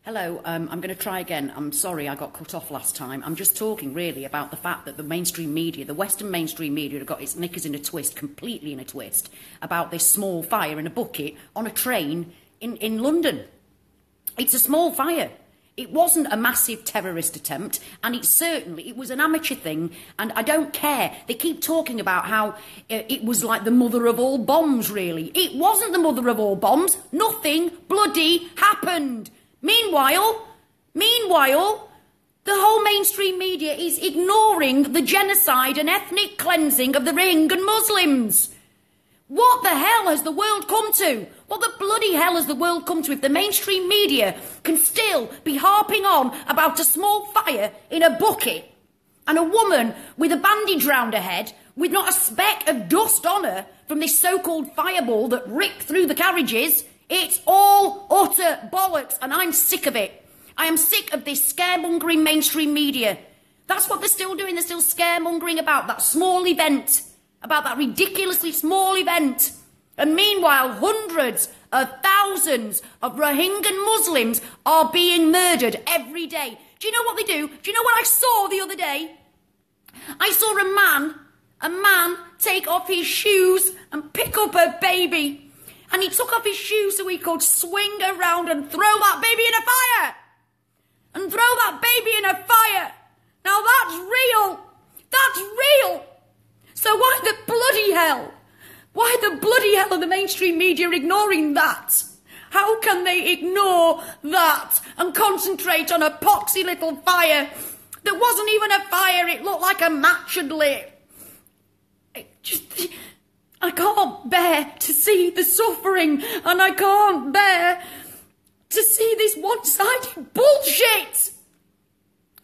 Hello, I'm going to try again. I'm sorry I got cut off last time. I'm just talking really about the fact that the mainstream media, the Western mainstream media, have got its knickers in a twist, completely in a twist, about this small fire in a bucket on a train in London. It's a small fire. It wasn't a massive terrorist attempt, and it was an amateur thing, and I don't care. They keep talking about how it was like the mother of all bombs, really. It wasn't the mother of all bombs. Nothing bloody happened. Meanwhile, the whole mainstream media is ignoring the genocide and ethnic cleansing of the Rohingya Muslims. What the hell has the world come to? What the bloody hell has the world come to if the mainstream media can still be harping on about a small fire in a bucket and a woman with a bandage round her head with not a speck of dust on her from this so-called fireball that ripped through the carriages? It's all utter bollocks, and I'm sick of it. I am sick of this scaremongering mainstream media. That's what they're still doing. They're still scaremongering about that small event, about that ridiculously small event. And meanwhile, hundreds of thousands of Rohingya Muslims are being murdered every day. Do you know what they do? Do you know what I saw the other day? I saw a man take off his shoes and pick up a baby. And he took off his shoes so he could swing around and throw that baby in a fire. And throw that baby in a fire. Now that's real. That's real. So why the bloody hell? Why the bloody hell are the mainstream media ignoring that? How can they ignore that and concentrate on a poxy little fire that wasn't even a fire? It looked like a match had lit. I can't bear to see the suffering, and I can't bear to see this one-sided bullshit.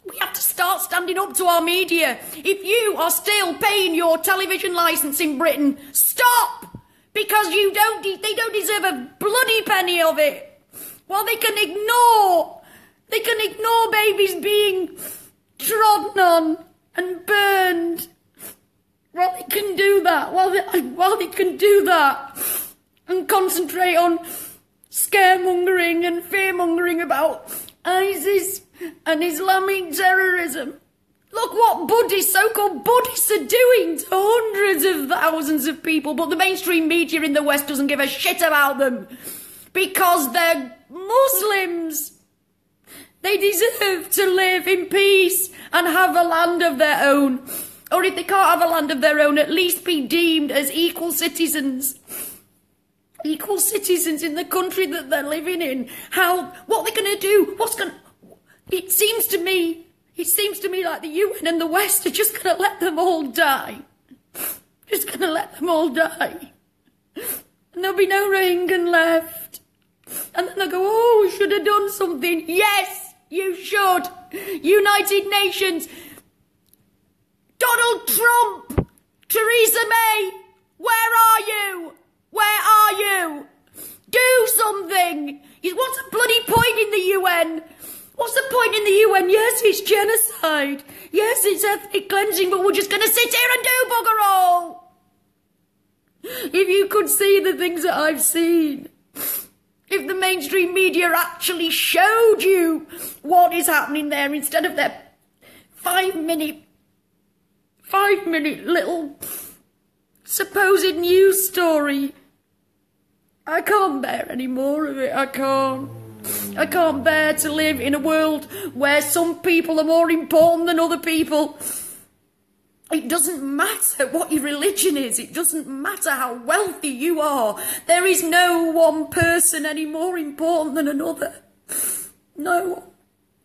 We have to start standing up to our media. If you are still paying your television licence in Britain, stop! Because they don't deserve a bloody penny of it. While they can ignore babies being trodden on and burned. While they can do that, and concentrate on scaremongering and fearmongering about ISIS and Islamic terrorism. Look what so-called Buddhists are doing to hundreds of thousands of people, but the mainstream media in the West doesn't give a shit about them because they're Muslims. They deserve to live in peace and have a land of their own. Or if they can't have a land of their own, at least be deemed as equal citizens. Equal citizens in the country that they're living in. What they're going to do? It seems to me like the UN and the West are just going to let them all die. Just going to let them all die. And there'll be no Rohingya left. And then they'll go, oh, we should have done something. Yes, you should. United Nations. Donald Trump, Theresa May, where are you? Where are you? Do something. What's the bloody point in the UN? What's the point in the UN? Yes, it's genocide. Yes, it's ethnic cleansing, but we're just going to sit here and do bugger all. If you could see the things that I've seen. If the mainstream media actually showed you what is happening there instead of their 5-minute little supposed news story. I can't bear any more of it. I can't bear to live in a world where some people are more important than other people. It doesn't matter what your religion is. It doesn't matter how wealthy you are. There is no one person any more important than another. No one.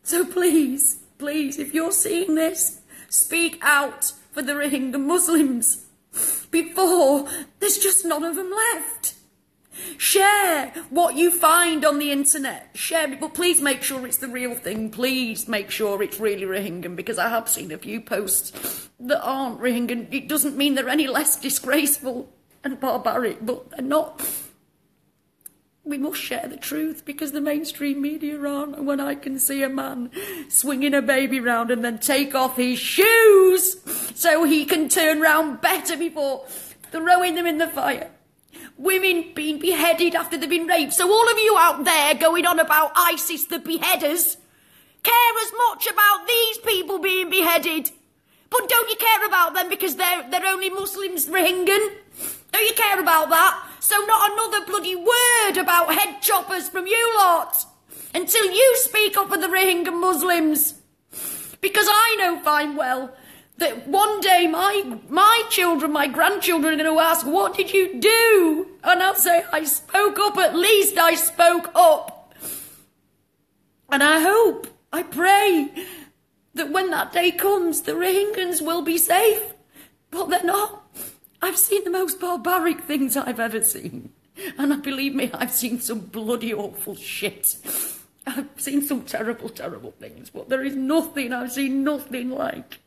So please, if you're seeing this, speak out for the Rohingya Muslims before there's just none of them left. Share what you find on the internet. Share it, but please make sure it's the real thing. Please make sure it's really Rohingya, because I have seen a few posts that aren't Rohingya. It doesn't mean they're any less disgraceful and barbaric, but they're not. We must share the truth because the mainstream media aren't. And when I can see a man swinging a baby round and then take off his shoes so he can turn round better before throwing them in the fire. women being beheaded after they've been raped. So all of you out there going on about ISIS, the beheaders, care as much about these people being beheaded. But don't you care about them because they're only Muslims, Rohingyan? Don't you care about that? So not another bloody word about head choppers from you lot until you speak up for the Rohingya Muslims. Because I know fine well that one day my children, my grandchildren are going to ask, what did you do? And I'll say, I spoke up, at least I spoke up. And I hope, I pray that when that day comes, the Rohingyans will be safe. But they're not. I've seen the most barbaric things I've ever seen. And believe me, I've seen some bloody awful shit. I've seen some terrible, terrible things. But there is nothing, I've seen nothing like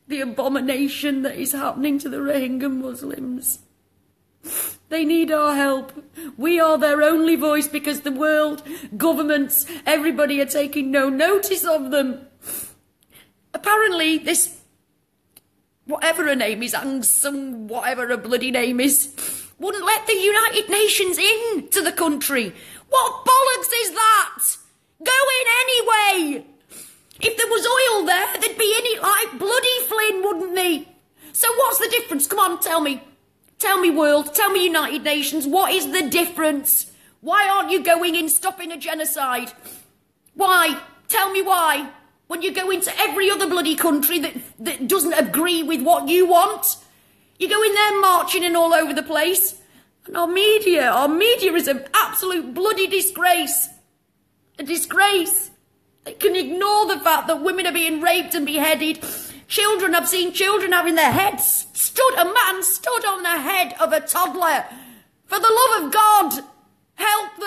the abomination that is happening to the Rohingya Muslims. They need our help. We are their only voice because the world, governments, everybody are taking no notice of them. Apparently this, whatever her name is, Aung San, whatever her bloody name is, wouldn't let the United Nations in to the country. What bollocks is that? Go in anyway. If there was oil there, they'd be in it like bloody Flynn, wouldn't they? So what's the difference? Come on, tell me. Tell me, world. Tell me, United Nations. What is the difference? Why aren't you going in stopping a genocide? Why? Tell me why. When you go into every other bloody country that doesn't agree with what you want, you go in there marching in all over the place. And our media is an absolute bloody disgrace. A disgrace. They can ignore the fact that women are being raped and beheaded. Children, I've seen children having their heads a man stood on the head of a toddler. For the love of God, help them.